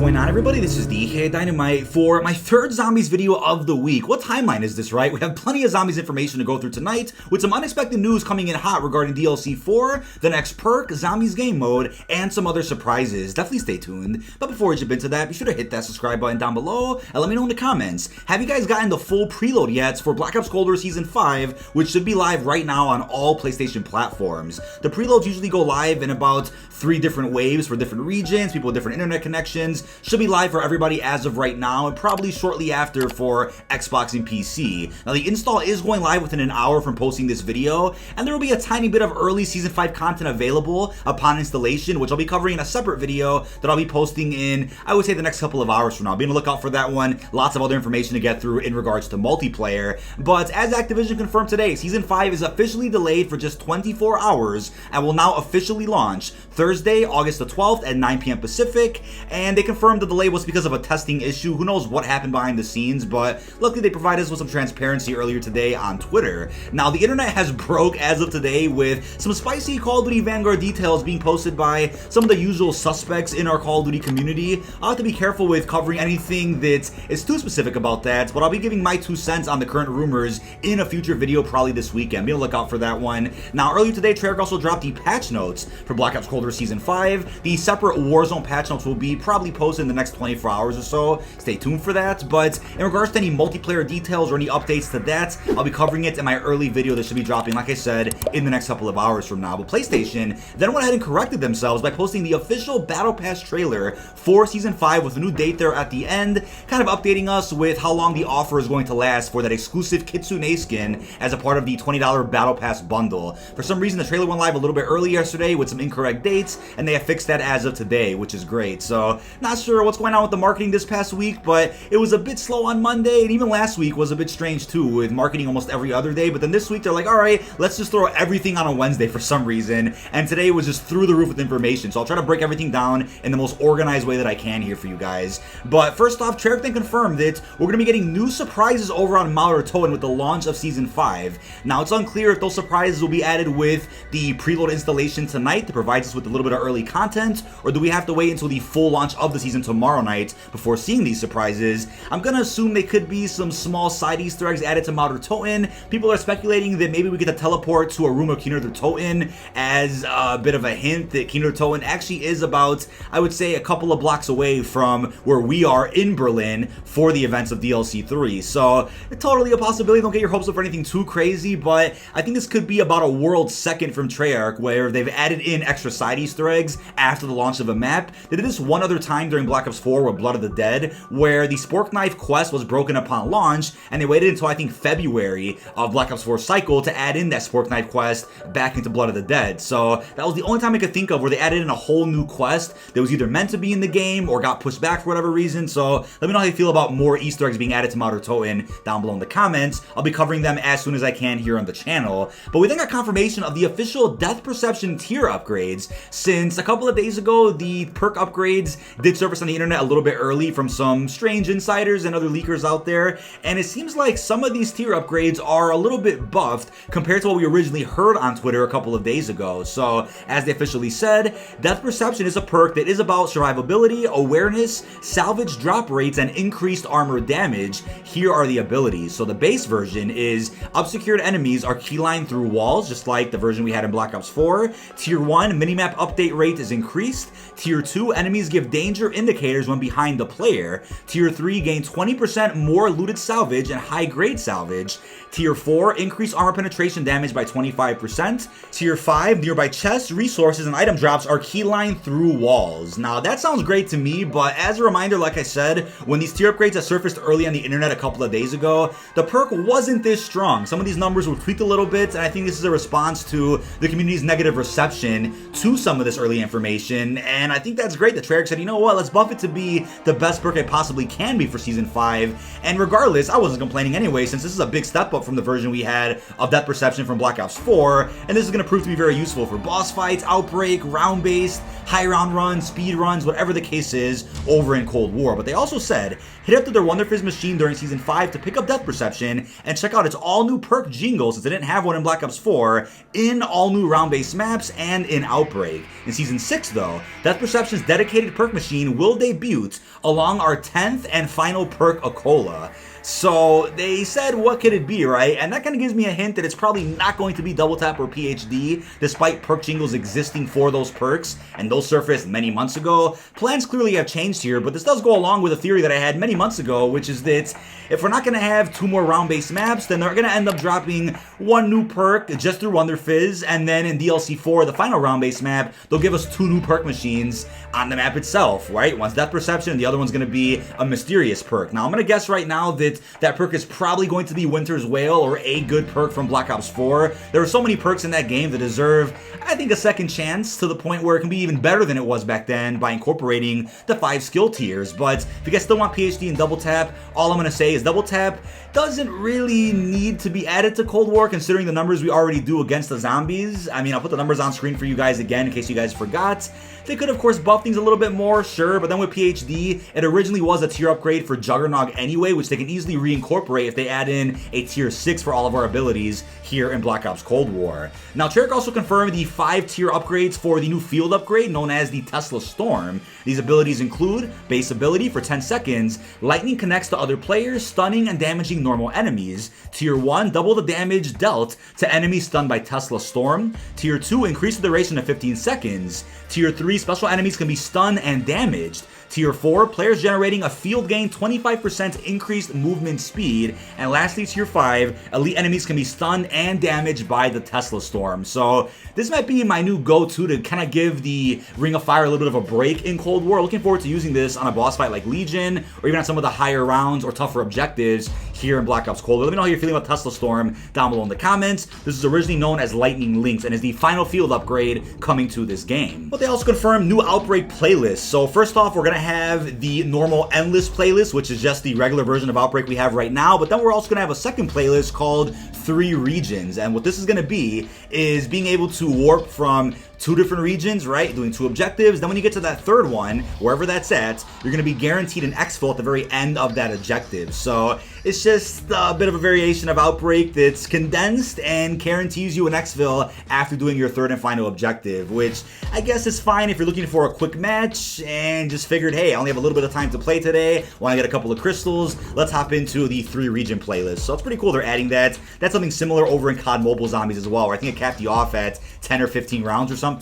going on, everybody? This is dkdynamite for my third zombies video of the week. What timeline is this, right? We have plenty of zombies information to go through tonight, with some unexpected news coming in hot regarding DLC 4, the next perk, zombies game mode, and some other surprises. Definitely stay tuned. But before we jump into that, be sure to hit that subscribe button down below and let me know in the comments. Have you guys gotten the full preload yet for Black Ops Cold War Season 5, which should be live right now on all PlayStation platforms? The preloads usually go live in about 3 different waves for different regions, people with different internet connections. Should be live for everybody as of right now, and probably shortly after for Xbox and PC. Now, the install is going live within an hour from posting this video, and there will be a tiny bit of early Season 5 content available upon installation, which I'll be covering in a separate video that I'll be posting in, I would say, the next couple of hours from now. Be on the lookout for that one. Lots of other information to get through in regards to multiplayer. But as Activision confirmed today, Season 5 is officially delayed for just 24 hours and will now officially launch Thursday, August the 12th at 9 p.m. Pacific, and they confirmed the delay was because of a testing issue. Who knows what happened behind the scenes, but luckily they provided us with some transparency earlier today on Twitter. Now, the internet has broke as of today with some spicy Call of Duty Vanguard details being posted by some of the usual suspects in our Call of Duty community. I'll have to be careful with covering anything that is too specific about that, but I'll be giving my 2 cents on the current rumors in a future video probably this weekend. Be on the lookout for that one. Now, earlier today, Treyarch also dropped the patch notes for Black Ops Cold War Season 5. The separate Warzone patch notes will be probably posted in the next 24 hours or so. Stay tuned for that. But in regards to any multiplayer details or any updates to that, I'll be covering it in my early video that should be dropping, like I said, in the next couple of hours from now. But PlayStation then went ahead and corrected themselves by posting the official Battle Pass trailer for Season 5 with a new date there at the end, kind of updating us with how long the offer is going to last for that exclusive Kitsune skin as a part of the $20 Battle Pass bundle. For some reason, the trailer went live a little bit early yesterday with some incorrect dates, and they have fixed that as of today, which is great. So, not sure what's going on with the marketing this past week, but it was a bit slow on Monday, and even last week was a bit strange too, with marketing almost every other day. But then this week they're like, alright, let's just throw everything on a Wednesday for some reason, and today was just through the roof with information. So I'll try to break everything down in the most organized way that I can here for you guys. But first off, Treyarch then confirmed that we're going to be getting new surprises over on Toten with the launch of Season 5. Now, it's unclear if those surprises will be added with the preload installation tonight that provides us with a little bit of early content, or do we have to wait until the full launch of the season tomorrow night before seeing these surprises? I'm gonna assume they could be some small side Easter eggs added to Toten. People are speculating that maybe we get to teleport to a room of Keener the Toten as a bit of a hint that Keener the Toten actually is about, I would say, a couple of blocks away from where we are in Berlin for the events of DLC 3. So, totally a possibility. Don't get your hopes up for anything too crazy, but I think this could be about a world second from Treyarch, where they've added in extra side Easter eggs after the launch of a map. They did this one other time during Black Ops 4 with Blood of the Dead, where the Spork Knife quest was broken upon launch, and they waited until I think February of Black Ops 4 cycle to add in that Spork Knife quest back into Blood of the Dead. So that was the only time I could think of where they added in a whole new quest that was either meant to be in the game or got pushed back for whatever reason. So let me know how you feel about more Easter eggs being added to Toten down below in the comments. I'll be covering them as soon as I can here on the channel. But we then got confirmation of the official depth perception tier upgrades, since a couple of days ago the perk upgrades did surface on the internet a little bit early from some strange insiders and other leakers out there, and it seems like some of these tier upgrades are a little bit buffed compared to what we originally heard on Twitter a couple of days ago. So as they officially said, depth perception is a perk that is about survivability, awareness, salvage drop rates, and increased armor damage. Here are the abilities. So the base version is obscured enemies are keylined through walls, just like the version we had in Black Ops 4. Tier 1, minimap update rate is increased. Tier 2, enemies give danger indicators when behind the player. Tier 3, gain 20% more looted salvage and high grade salvage. Tier 4, increase armor penetration damage by 25%. Tier 5, nearby chests, resources, and item drops are keylined through walls. Now, that sounds great to me, but as a reminder, like I said, when these tier upgrades had surfaced early on the internet a couple of days ago, the perk wasn't this strong. Some of these numbers were tweaked a little bit, and I think this is a response to the community's negative reception to some of this early information, and I think that's great that Treyarch said, you know what, let's buff it to be the best perk it possibly can be for Season 5, and regardless, I wasn't complaining anyway, since this is a big step up from the version we had of depth perception from Black Ops 4, and this is going to prove to be very useful for boss fights, Outbreak, round-based, high round runs, speed runs, whatever the case is over in Cold War. But they also said, hit up to their Wonder Fizz machine during Season 5 to pick up depth perception and check out its all-new perk Jingle, since they didn't have one in Black Ops 4, in all-new round-based maps and in Outbreak. In Season 6, though, depth perception's dedicated perk machine token will debut along our 10th and final perk, Akola. So they said, what could it be, right? And that kind of gives me a hint that it's probably not going to be Double Tap or PhD, despite perk jingles existing for those perks, and those surfaced many months ago. Plans clearly have changed here, but this does go along with a theory that I had many months ago, which is that if we're not going to have 2 more round-based maps, then they're going to end up dropping 1 new perk just through Wonder Fizz, and then in DLC 4, the final round-based map, they'll give us 2 new perk machines on the map itself, right? One's Death Perception, and the other one's going to be a mysterious perk. Now, I'm going to guess right now that that perk is probably going to be Winter's Wail, or a good perk from Black Ops 4. There are so many perks in that game that deserve, I think, a second chance, to the point where it can be even better than it was back then by incorporating the 5 skill tiers. But if you guys still want PhD and Double Tap, all I'm going to say is Double Tap doesn't really need to be added to Cold War, considering the numbers we already do against the zombies. I mean, I'll put the numbers on screen for you guys again in case you guys forgot. They could, of course, buff things a little bit more, sure, but then with PhD, it originally was a tier upgrade for Juggernog anyway, which they can easily reincorporate if they add in a tier 6 for all of our abilities here in Black Ops Cold War. Now, Treyarch also confirmed the 5 tier upgrades for the new field upgrade known as the Tesla Storm. These abilities include base ability for 10 seconds, lightning connects to other players, stunning and damaging normal enemies. Tier 1, double the damage dealt to enemies stunned by Tesla Storm. Tier 2, increase the duration to 15 seconds. Tier 3, special enemies can be stunned and damaged. Tier 4, players generating a field gain 25% increased movement speed. And lastly, Tier 5, elite enemies can be stunned and damaged by the Tesla Storm. So this might be my new go-to to kind of give the Ring of Fire a little bit of a break in Cold War. Looking forward to using this on a boss fight like Legion, or even on some of the higher rounds or tougher objectives here in Black Ops Cold War. Let me know how you're feeling about Tesla Storm down below in the comments. This is originally known as Lightning Links and is the final field upgrade coming to this game. But they also confirmed new Outbreak playlists. So first off, we're going to have the normal Endless playlist, which is just the regular version of Outbreak we have right now, but then we're also going to have a second playlist called 3 Regions, and what this is going to be is being able to warp from 2 different regions, right? Doing 2 objectives. Then when you get to that third one, wherever that's at, you're going to be guaranteed an exfil at the very end of that objective. So it's just a bit of a variation of Outbreak that's condensed and guarantees you an exfil after doing your third and final objective, which I guess is fine if you're looking for a quick match and just figured, hey, I only have a little bit of time to play today, want to get a couple of crystals, let's hop into the 3 region playlist. So it's pretty cool they're adding that. That's something similar over in COD Mobile Zombies as well, where I think it capped you off at 10 or 15 rounds or something.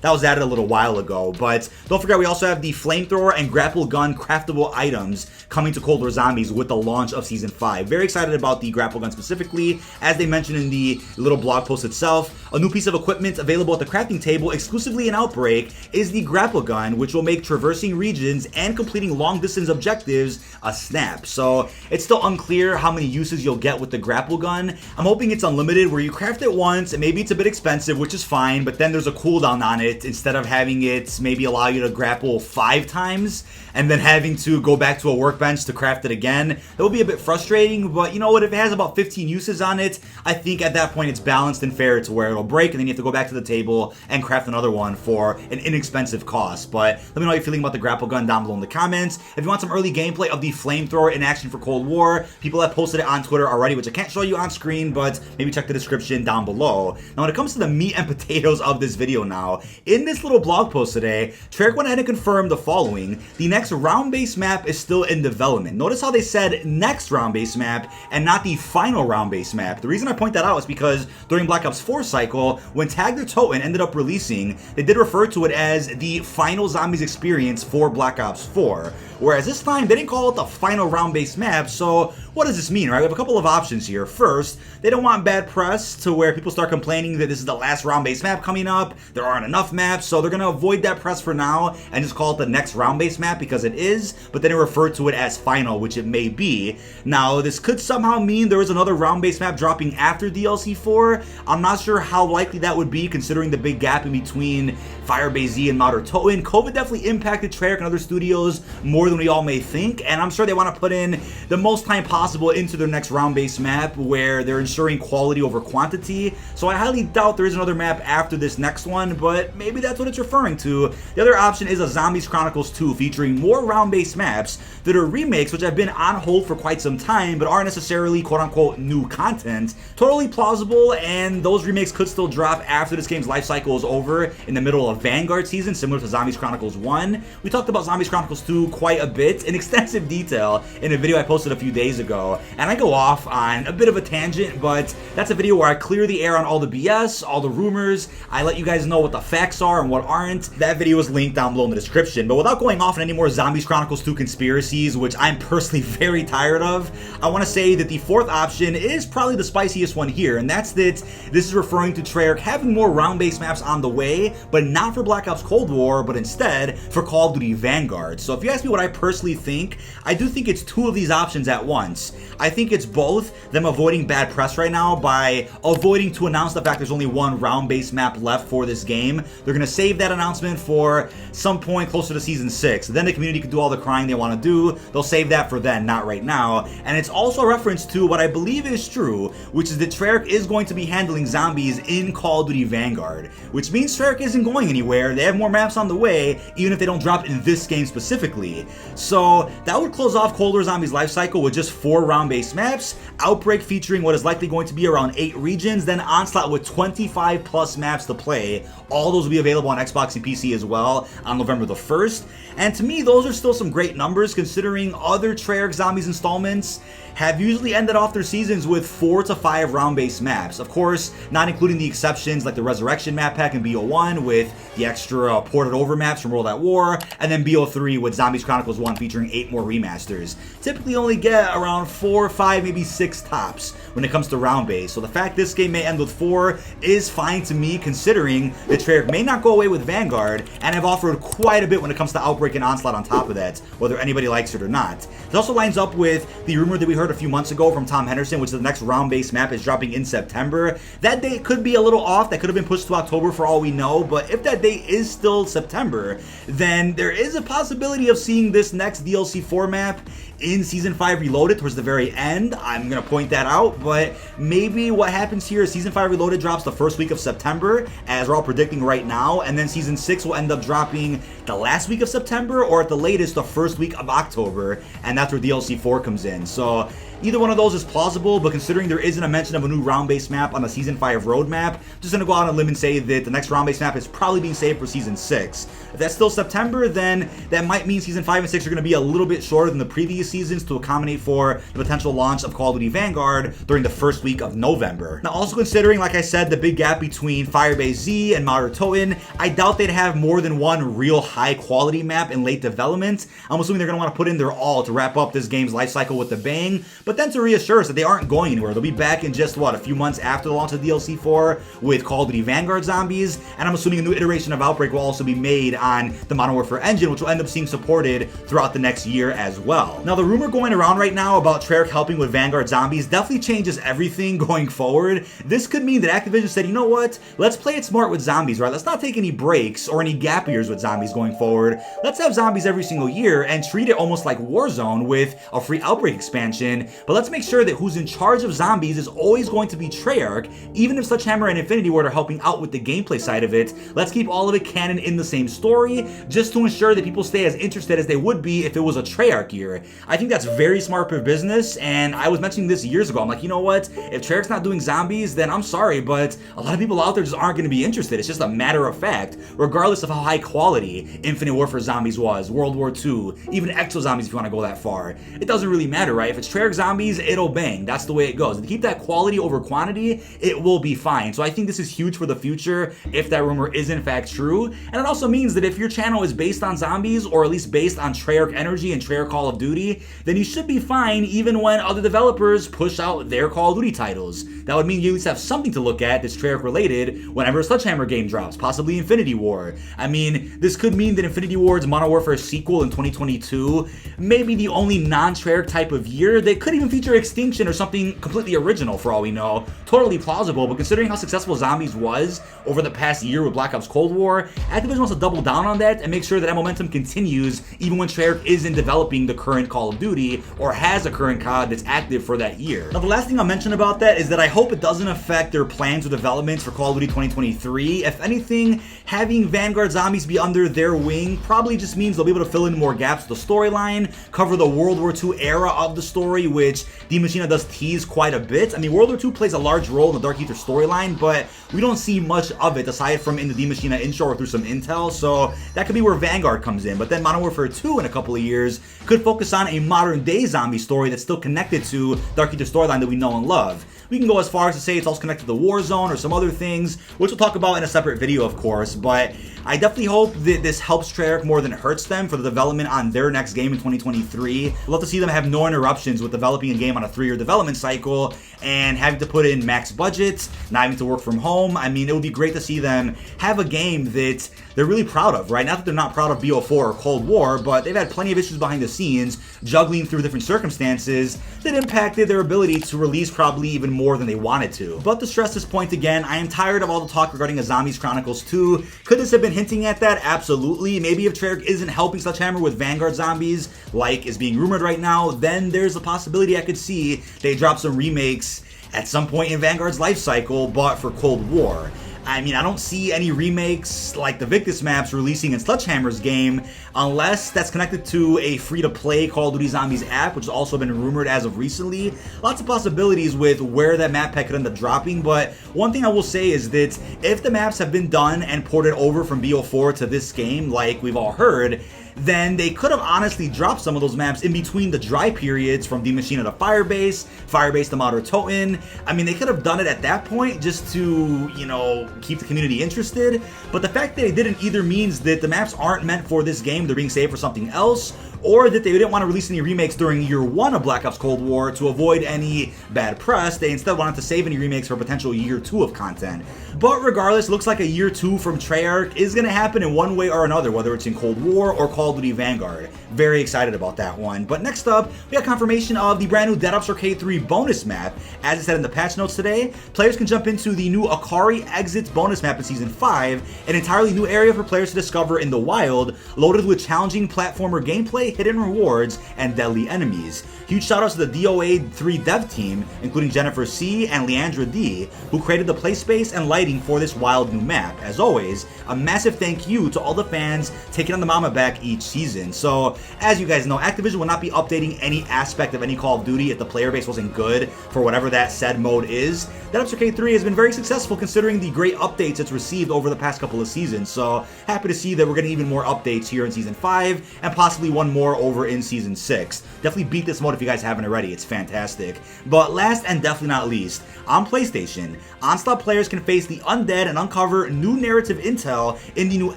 That was added a little while ago. But don't forget, we also have the Flamethrower and Grapple gun craftable items coming to Cold War Zombies with the launch of Season 5. Very excited about the Grapple gun specifically. As they mentioned in the little blog post itself, a new piece of equipment available at the crafting table exclusively in Outbreak is the Grapple gun, which will make traversing regions and completing long distance objectives a snap. So it's still unclear how many uses you'll get with the Grapple gun. I'm hoping it's unlimited, where you craft it once and maybe it's a bit expensive, which is fine, but then there's a cooldown on it instead of having it maybe allow you to grapple 5 times and then having to go back to a workbench to craft it again. That would be a bit frustrating, but you know what, if it has about 15 uses on it, I think at that point it's balanced and fair to where it'll break and then you have to go back to the table and craft another one for an inexpensive cost. But let me know how you're feeling about the Grapple gun down below in the comments. If you want some early gameplay of the Flamethrower in action for Cold War, people have posted it on Twitter already, which I can't show you on screen, but maybe check the description down below. Now when it comes to the meat and potatoes of this video now, in this little blog post today, Treyarch went ahead and confirmed the following. The next round-based map is still in development. Notice how they said next round-based map and not the final round-based map. The reason I point that out is because during Black Ops 4 cycle, when Tagged or Toten ended up releasing, they did refer to it as the final zombies experience for Black Ops 4. Whereas this time, they didn't call it the final round-based map, so what does this mean, right? We have a couple of options here. First, they don't want bad press to where people start complaining that this is the last round-based map coming up, there aren't enough maps, so they're going to avoid that press for now and just call it the next round-based map because it is, but then they refer to it as final, which it may be. Now, this could somehow mean there is another round-based map dropping after DLC 4. I'm not sure how likely that would be considering the big gap in between Firebase Z and Modern Toten. COVID definitely impacted Treyarch and other studios more than we all may think, and I'm sure they want to put in the most time possible into their next round-based map where they're ensuring quality over quantity. So I highly doubt there is another map after this next one, but maybe that's what it's referring to. The other option is a Zombies Chronicles 2 featuring more round-based maps that are remakes which have been on hold for quite some time but aren't necessarily quote-unquote new content. Totally plausible, and those remakes could still drop after this game's life cycle is over in the middle of Vanguard season similar to Zombies Chronicles 1. We talked about Zombies Chronicles 2 quite a bit in extensive detail in a video I posted a few days ago, and I go off on a bit of a tangent, but that's a video where I clear the air on all the BS, all the rumors. I let you guys know what the facts are and what aren't. That video is linked down below in the description. But without going off on any more Zombies Chronicles 2 conspiracies, which I'm personally very tired of, I want to say that the fourth option is probably the spiciest one here, and that's that this is referring to Treyarch having more round-based maps on the way, but not for Black Ops Cold War, but instead for Call of Duty Vanguard. So if you ask me what I personally think, I do think it's two of these options at once. I think it's both them avoiding bad press right now by avoiding to announce the fact there's only one round-based map left for this game. They're going to save that announcement for some point closer to Season 6. Then the community can do all the crying they want to do. They'll save that for then, not right now. And it's also a reference to what I believe is true, which is that Treyarch is going to be handling zombies in Call of Duty Vanguard, which means Treyarch isn't going anywhere. They have more maps on the way, even if they don't drop in this game specifically. So that would close off Cold War Zombies' life cycle with just 4 round-based maps, Outbreak featuring what is likely going to be around 8 regions, then Onslaught with 25 plus maps to play. All those will be available on Xbox and PC as well on November the 1st. And to me, those are still some great numbers considering other Treyarch Zombies installments have usually ended off their seasons with 4 to 5 round-based maps. Of course, not including the exceptions like the Resurrection map pack in BO1 with the extra ported over maps from World at War, and then BO3 with Zombies Chronicles 1 featuring 8 more remasters. Typically only get around 4, 5, maybe 6 tops when it comes to round-based. So the fact this game may end with 4 is fine to me considering that Treyarch may not go away with Vanguard and have offered quite a bit when it comes to Outbreak and Onslaught on top of that, whether anybody likes it or not. It also lines up with the rumor that we heard a few months ago from Tom Henderson, which is the next round-based map is dropping in September. That date could be a little off. That could have been pushed to October for all we know, but if that date is still September, then there is a possibility of seeing this next DLC 4 map in Season 5 Reloaded towards the very end. I'm going to point that out, but maybe what happens here is Season 5 Reloaded drops the first week of September, as we're all predicting right now, and then Season 6 will end up dropping the last week of September, or at the latest, the first week of October, and that's where DLC 4 comes in. So either one of those is plausible, but considering there isn't a mention of a new round-based map on the Season 5 roadmap, I'm just going to go out on a limb and say that the next round-based map is probably being saved for Season 6. If that's still September, then that might mean Season 5 and 6 are going to be a little bit shorter than the previous seasons to accommodate for the potential launch of Call of Duty Vanguard during the first week of November. Now, also considering, like I said, the big gap between Firebase Z and Modern Toten, I doubt they'd have more than one real high-quality map in late development. I'm assuming they're going to want to put in their all to wrap up this game's life cycle with a bang, but then to reassure us that they aren't going anywhere. They'll be back in just, what, a few months after the launch of DLC 4 with Call of Duty Vanguard Zombies, and I'm assuming a new iteration of Outbreak will also be made on the Modern Warfare engine, which will end up seeing supported throughout the next year as well. Now, the rumor going around right now about Treyarch helping with Vanguard Zombies definitely changes everything going forward. This could mean that Activision said, you know what, let's play it smart with zombies, right? Let's not take any breaks or any gap years with zombies going forward. Let's have zombies every single year and treat it almost like Warzone with a free Outbreak expansion, but let's make sure that who's in charge of zombies is always going to be Treyarch, even if Sledgehammer and Infinity Ward are helping out with the gameplay side of it. Let's keep all of it canon in the same story, just to ensure that people stay as interested as they would be if it was a Treyarch year. I think that's very smart for business, and I was mentioning this years ago. I'm like, you know what? If Treyarch's not doing zombies, then I'm sorry, but a lot of people out there just aren't going to be interested. It's just a matter of fact, regardless of how high quality Infinite Warfare Zombies was, World War II, even Exo Zombies if you want to go that far. It doesn't really matter, right? If it's Treyarch Zombies, it'll bang. That's the way it goes. If you keep that quality over quantity, it will be fine. So I think this is huge for the future if that rumor is in fact true. And it also means that if your channel is based on zombies, or at least based on Treyarch energy and Treyarch Call of Duty, then you should be fine even when other developers push out their Call of Duty titles. That would mean you at least have something to look at that's Treyarch related whenever a Sledgehammer game drops, possibly Infinity War. I mean, this could mean that Infinity Ward's Modern Warfare sequel in 2022 may be the only non-Treyarch type of year that could even feature Extinction or something completely original for all we know. Totally plausible, but considering how successful Zombies was over the past year with Black Ops Cold War, Activision wants to double down on that and make sure that momentum continues even when Treyarch isn't developing the current Call Call of Duty or has a current COD that's active for that year. Now, the last thing I'll mention about that is that I hope it doesn't affect their plans or developments for Call of Duty 2023. If anything, having Vanguard zombies be under their wing probably just means they'll be able to fill in more gaps with the storyline, cover the World War II era of the story, which Diminishing does tease quite a bit. I mean, World War II plays a large role in the Dark Aether storyline, but we don't see much of it aside from in the Diminishing intro or through some intel, so that could be where Vanguard comes in. But then Modern Warfare 2 in a couple of years could focus on a modern day zombie story that's still connected to Dark Aether storyline that we know and love. We can go as far as to say it's also connected to the Warzone or some other things, which we'll talk about in a separate video, of course, but I definitely hope that this helps Treyarch more than it hurts them for the development on their next game in 2023. I'd love to see them have no interruptions with developing a game on a 3-year development cycle and having to put in max budgets, not having to work from home. I mean, it would be great to see them have a game that they're really proud of, right? Not that they're not proud of BO4 or Cold War, but they've had plenty of issues behind the scenes, juggling through different circumstances that impacted their ability to release probably even more than they wanted to. But to stress this point again, I am tired of all the talk regarding a Zombies Chronicles 2. Could this have been hinting at that? Absolutely. Maybe if Treyarch isn't helping Sledgehammer with Vanguard zombies, like is being rumored right now, then there's a possibility I could see they drop some remakes at some point in Vanguard's life cycle, but for Cold War. I mean, I don't see any remakes like the Victus maps releasing in Sledgehammer's game unless that's connected to a free-to-play Call of Duty Zombies app, which has also been rumored as of recently. Lots of possibilities with where that map pack could end up dropping, but one thing I will say is that if the maps have been done and ported over from BO4 to this game, like we've all heard, then they could have honestly dropped some of those maps in between the dry periods from Diminishing to Firebase, Firebase to Modern Toten. I mean, they could have done it at that point just to, you know, keep the community interested. But the fact that they didn't either means that the maps aren't meant for this game, they're being saved for something else, or that they didn't want to release any remakes during year 1 of Black Ops Cold War to avoid any bad press. They instead wanted to save any remakes for potential year 2 of content. But regardless, it looks like a year 2 from Treyarch is going to happen in one way or another, whether it's in Cold War or Call of Duty Vanguard. Very excited about that one. But next up, we got confirmation of the brand new Dead Ops Arcade 3 bonus map. As it said in the patch notes today, players can jump into the new Akari Exits bonus map in Season 5, an entirely new area for players to discover in the wild, loaded with challenging platformer gameplay, hidden rewards, and deadly enemies. Huge shoutouts to the DOA 3 dev team, including Jennifer C. and Leandra D., who created the play space and lighting for this wild new map. As always, a massive thank you to all the fans taking on the mama back each season. So, as you guys know, Activision will not be updating any aspect of any Call of Duty if the player base wasn't good for whatever that said mode is. Dead Ops Arcade 3 has been very successful considering the great updates it's received over the past couple of seasons, so happy to see that we're getting even more updates here in Season 5, and possibly one more over in Season 6. Definitely beat this mode if you guys haven't already, it's fantastic. But last and definitely not least, on PlayStation, Onslaught players can face the undead and uncover new narrative intel in the new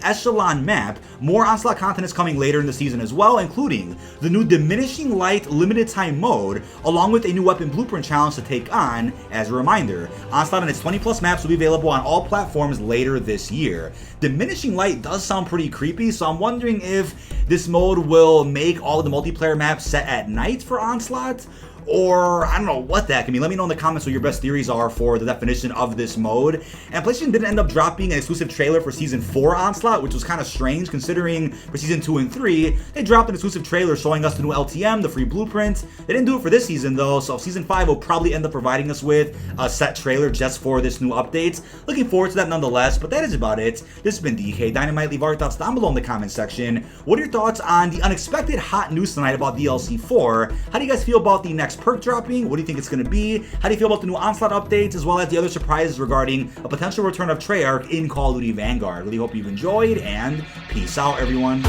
Echelon map. More Onslaught content is coming later in the season as well, including the new Diminishing Light limited time mode, along with a new weapon blueprint challenge to take on. As a reminder, Onslaught and its 20 plus maps will be available on all platforms later this year. Diminishing Light does sound pretty creepy, so I'm wondering if this mode will make all of the multiplayer maps set at night for Onslaught, or I don't know what that can mean. Let me know in the comments what your best theories are for the definition of this mode. And PlayStation didn't end up dropping an exclusive trailer for Season 4 Onslaught, which was kind of strange considering for Season 2 and 3, they dropped an exclusive trailer showing us the new LTM, the free blueprint. They didn't do it for this season though, so Season 5 will probably end up providing us with a set trailer just for this new update. Looking forward to that nonetheless, but that is about it. This has been dkdynamite. Leave our thoughts down below in the comment section. What are your thoughts on the unexpected hot news tonight about DLC 4? How do you guys feel about the next perk dropping? What do you think it's going to be? How do you feel about the new Onslaught updates, as well as the other surprises regarding a potential return of Treyarch in Call of Duty Vanguard? Really hope you've enjoyed, and peace out, everyone.